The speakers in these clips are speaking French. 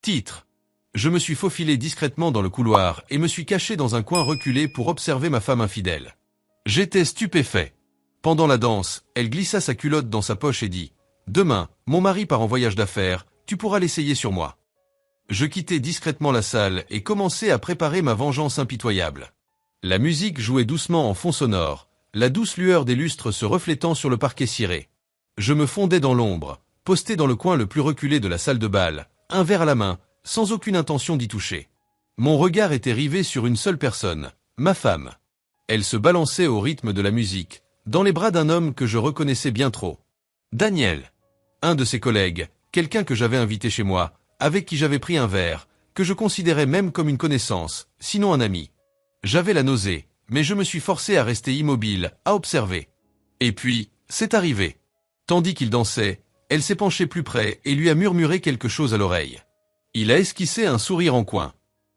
Titre. Je me suis faufilé discrètement dans le couloir et me suis caché dans un coin reculé pour observer ma femme infidèle. J'étais stupéfait. Pendant la danse, elle glissa sa culotte dans sa poche et dit « Demain, mon mari part en voyage d'affaires, tu pourras l'essayer sur moi. » Je quittai discrètement la salle et commençai à préparer ma vengeance impitoyable. La musique jouait doucement en fond sonore, la douce lueur des lustres se reflétant sur le parquet ciré. Je me fondais dans l'ombre, posté dans le coin le plus reculé de la salle de bal, un verre à la main, sans aucune intention d'y toucher. Mon regard était rivé sur une seule personne, ma femme. Elle se balançait au rythme de la musique, dans les bras d'un homme que je reconnaissais bien trop. Daniel. Un de ses collègues, quelqu'un que j'avais invité chez moi, avec qui j'avais pris un verre, que je considérais même comme une connaissance, sinon un ami. J'avais la nausée, mais je me suis forcé à rester immobile, à observer. Et puis, c'est arrivé. Tandis qu'il dansait, elle s'est penchée plus près et lui a murmuré quelque chose à l'oreille. Il a esquissé un sourire en coin.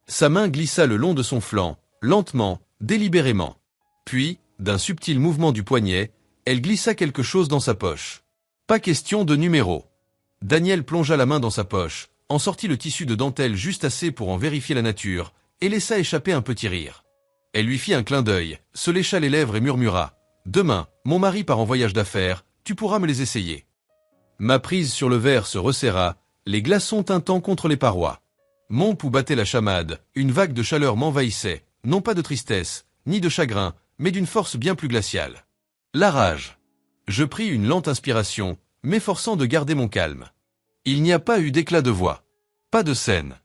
Sa main glissa le long de son flanc, lentement, délibérément. Puis, d'un subtil mouvement du poignet, elle glissa quelque chose dans sa poche. Pas question de numéro. Daniel plongea la main dans sa poche, en sortit le tissu de dentelle juste assez pour en vérifier la nature, et laissa échapper un petit rire. Elle lui fit un clin d'œil, se lécha les lèvres et murmura « Demain, mon mari part en voyage d'affaires, tu pourras me les essayer. » Ma prise sur le verre se resserra, les glaçons tintant contre les parois. Mon pouls battait la chamade, une vague de chaleur m'envahissait, non pas de tristesse, ni de chagrin, mais d'une force bien plus glaciale. La rage. Je pris une lente inspiration, m'efforçant de garder mon calme. Il n'y a pas eu d'éclat de voix. Pas de scène.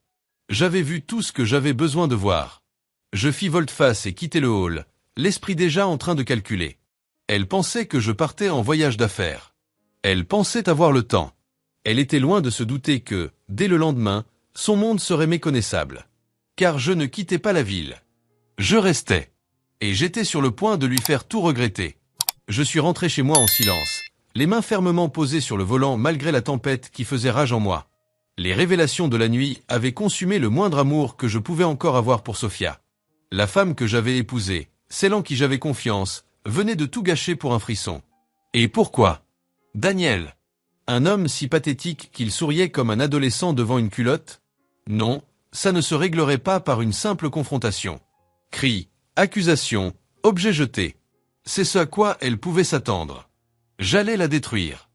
J'avais vu tout ce que j'avais besoin de voir. Je fis volte-face et quittai le hall, l'esprit déjà en train de calculer. Elle pensait que je partais en voyage d'affaires. Elle pensait avoir le temps. Elle était loin de se douter que, dès le lendemain, son monde serait méconnaissable. Car je ne quittais pas la ville. Je restais. Et j'étais sur le point de lui faire tout regretter. Je suis rentré chez moi en silence, les mains fermement posées sur le volant malgré la tempête qui faisait rage en moi. Les révélations de la nuit avaient consumé le moindre amour que je pouvais encore avoir pour Sophia. La femme que j'avais épousée, celle en qui j'avais confiance, venait de tout gâcher pour un frisson. Et pourquoi? Daniel. Un homme si pathétique qu'il souriait comme un adolescent devant une culotte? Non, ça ne se réglerait pas par une simple confrontation. Cris, accusations, objets jetés. C'est ce à quoi elle pouvait s'attendre. J'allais la détruire.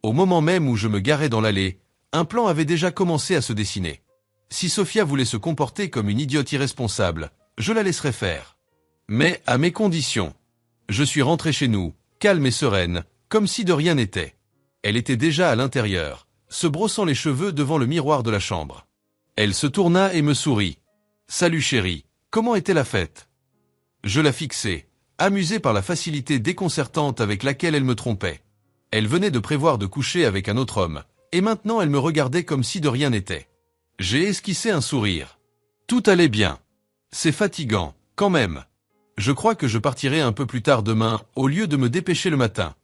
Au moment même où je me garais dans l'allée, un plan avait déjà commencé à se dessiner. Si Sophia voulait se comporter comme une idiote irresponsable, je la laisserais faire. Mais à mes conditions. Je suis rentré chez nous, calme et sereine, comme si de rien n'était. Elle était déjà à l'intérieur, se brossant les cheveux devant le miroir de la chambre. Elle se tourna et me sourit. « Salut chérie, comment était la fête ?» Je la fixai, amusé par la facilité déconcertante avec laquelle elle me trompait. Elle venait de prévoir de coucher avec un autre homme, et maintenant elle me regardait comme si de rien n'était. J'ai esquissé un sourire. Tout allait bien. C'est fatigant, quand même. Je crois que je partirai un peu plus tard demain, au lieu de me dépêcher le matin.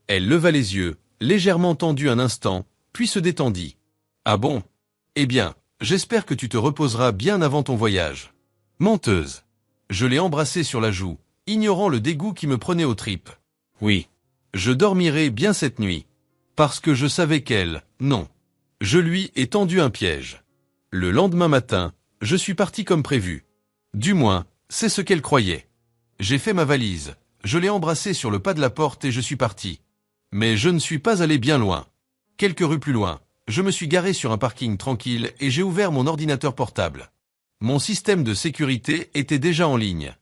Elle leva les yeux, légèrement tendus un instant, puis se détendit. Ah bon? Eh bien, j'espère que tu te reposeras bien avant ton voyage. Menteuse. Je l'ai embrassée sur la joue, ignorant le dégoût qui me prenait aux tripes. Oui. Je dormirai bien cette nuit. Parce que je savais qu'elle, non. Je lui ai tendu un piège. Le lendemain matin, je suis parti comme prévu. Du moins, c'est ce qu'elle croyait. J'ai fait ma valise, je l'ai embrassée sur le pas de la porte et je suis parti. Mais je ne suis pas allé bien loin. Quelques rues plus loin, je me suis garé sur un parking tranquille et j'ai ouvert mon ordinateur portable. Mon système de sécurité était déjà en ligne.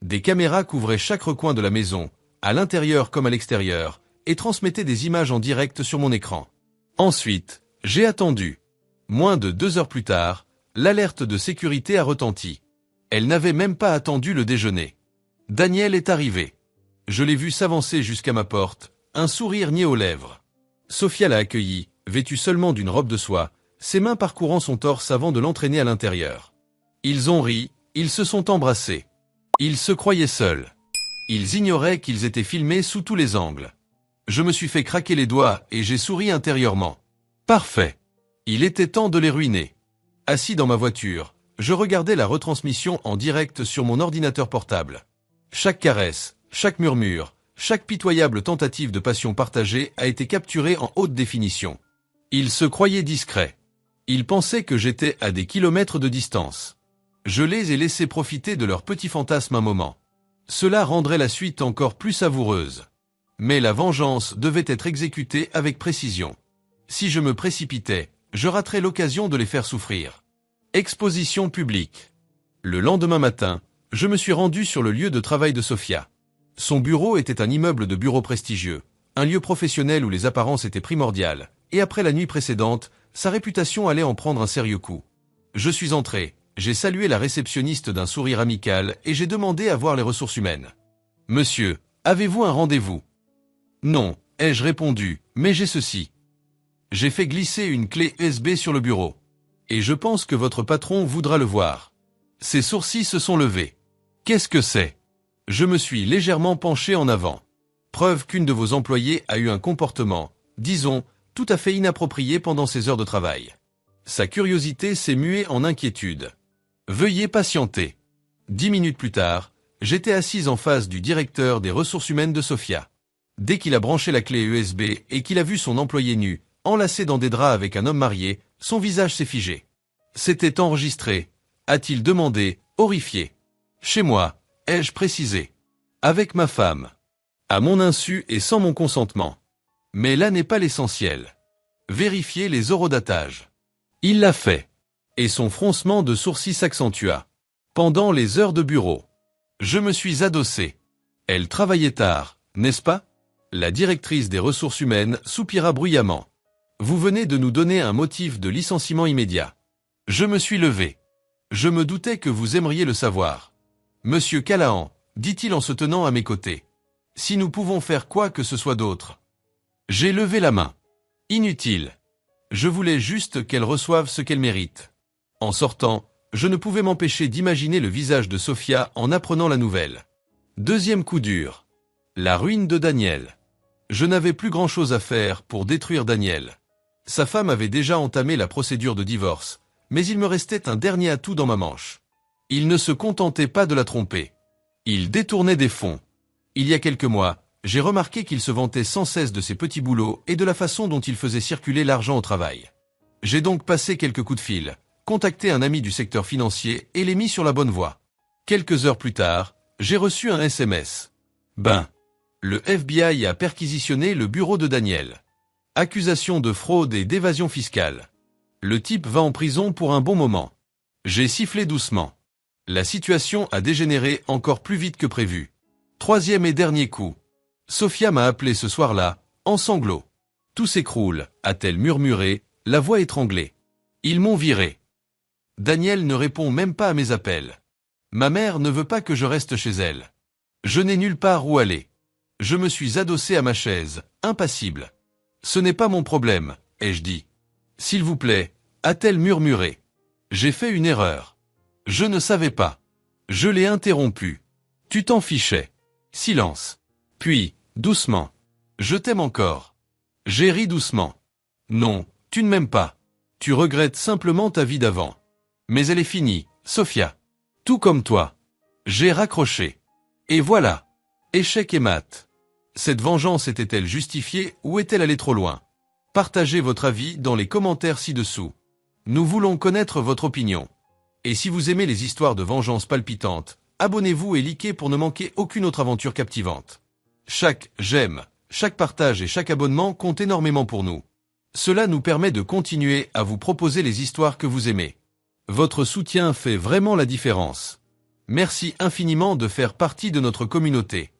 Des caméras couvraient chaque recoin de la maison, à l'intérieur comme à l'extérieur, et transmettaient des images en direct sur mon écran. Ensuite, j'ai attendu. Moins de 2 heures plus tard, l'alerte de sécurité a retenti. Elle n'avait même pas attendu le déjeuner. Daniel est arrivé. Je l'ai vu s'avancer jusqu'à ma porte, un sourire niais aux lèvres. Sophia l'a accueilli, vêtue seulement d'une robe de soie, ses mains parcourant son torse avant de l'entraîner à l'intérieur. Ils ont ri, ils se sont embrassés. Ils se croyaient seuls. Ils ignoraient qu'ils étaient filmés sous tous les angles. Je me suis fait craquer les doigts et j'ai souri intérieurement. Parfait. Il était temps de les ruiner. Assis dans ma voiture, je regardais la retransmission en direct sur mon ordinateur portable. Chaque caresse, chaque murmure, chaque pitoyable tentative de passion partagée a été capturée en haute définition. Ils se croyaient discrets. Ils pensaient que j'étais à des kilomètres de distance. Je les ai laissés profiter de leur petit fantasme un moment. Cela rendrait la suite encore plus savoureuse. Mais la vengeance devait être exécutée avec précision. Si je me précipitais, je raterais l'occasion de les faire souffrir. Exposition publique. Le lendemain matin, je me suis rendu sur le lieu de travail de Sofia. Son bureau était un immeuble de bureau prestigieux, un lieu professionnel où les apparences étaient primordiales, et après la nuit précédente, sa réputation allait en prendre un sérieux coup. Je suis entré, j'ai salué la réceptionniste d'un sourire amical et j'ai demandé à voir les ressources humaines. « Monsieur, avez-vous un rendez-vous ?»« Non, ai-je répondu, mais j'ai ceci. » J'ai fait glisser une clé USB sur le bureau. Et je pense que votre patron voudra le voir. Ses sourcils se sont levés. Qu'est-ce que c'est? Je me suis légèrement penché en avant. Preuve qu'une de vos employées a eu un comportement, disons, tout à fait inapproprié pendant ses heures de travail. Sa curiosité s'est muée en inquiétude. Veuillez patienter. 10 minutes plus tard, j'étais assise en face du directeur des ressources humaines de Sofia. Dès qu'il a branché la clé USB et qu'il a vu son employé nu, enlacé dans des draps avec un homme marié, son visage s'est figé. C'était enregistré, a-t-il demandé, horrifié. Chez moi, ai-je précisé. Avec ma femme. À mon insu et sans mon consentement. Mais là n'est pas l'essentiel. Vérifiez les horodatages. Il l'a fait. Et son froncement de sourcils s'accentua. Pendant les heures de bureau. Je me suis adossé. Elle travaillait tard, n'est-ce pas? La directrice des ressources humaines soupira bruyamment. Vous venez de nous donner un motif de licenciement immédiat. Je me suis levé. Je me doutais que vous aimeriez le savoir. Monsieur Callahan, dit-il en se tenant à mes côtés. Si nous pouvons faire quoi que ce soit d'autre. J'ai levé la main. Inutile. Je voulais juste qu'elle reçoive ce qu'elle mérite. En sortant, je ne pouvais m'empêcher d'imaginer le visage de Sofia en apprenant la nouvelle. Deuxième coup dur. La ruine de Daniel. Je n'avais plus grand-chose à faire pour détruire Daniel. Sa femme avait déjà entamé la procédure de divorce, mais il me restait un dernier atout dans ma manche. Il ne se contentait pas de la tromper. Il détournait des fonds. Il y a quelques mois, j'ai remarqué qu'il se vantait sans cesse de ses petits boulots et de la façon dont il faisait circuler l'argent au travail. J'ai donc passé quelques coups de fil, contacté un ami du secteur financier et l'ai mis sur la bonne voie. Quelques heures plus tard, j'ai reçu un SMS. Le FBI a perquisitionné le bureau de Daniel. Accusation de fraude et d'évasion fiscale. Le type va en prison pour un bon moment. J'ai sifflé doucement. La situation a dégénéré encore plus vite que prévu. Troisième et dernier coup. Sofia m'a appelé ce soir-là, en sanglots. Tout s'écroule, a-t-elle murmuré, la voix étranglée. Ils m'ont viré. Daniel ne répond même pas à mes appels. Ma mère ne veut pas que je reste chez elle. Je n'ai nulle part où aller. Je me suis adossé à ma chaise, impassible. Ce n'est pas mon problème, ai-je dit. S'il vous plaît, a-t-elle murmuré. J'ai fait une erreur. Je ne savais pas. Je l'ai interrompu. Tu t'en fichais. Silence. Puis, doucement. Je t'aime encore. J'ai ri doucement. Non, tu ne m'aimes pas. Tu regrettes simplement ta vie d'avant. Mais elle est finie, Sofia. Tout comme toi. J'ai raccroché. Et voilà. Échec et mat. Cette vengeance était-elle justifiée ou est-elle allée trop loin? Partagez votre avis dans les commentaires ci-dessous. Nous voulons connaître votre opinion. Et si vous aimez les histoires de vengeance palpitantes, abonnez-vous et likez pour ne manquer aucune autre aventure captivante. Chaque j'aime, chaque partage et chaque abonnement compte énormément pour nous. Cela nous permet de continuer à vous proposer les histoires que vous aimez. Votre soutien fait vraiment la différence. Merci infiniment de faire partie de notre communauté.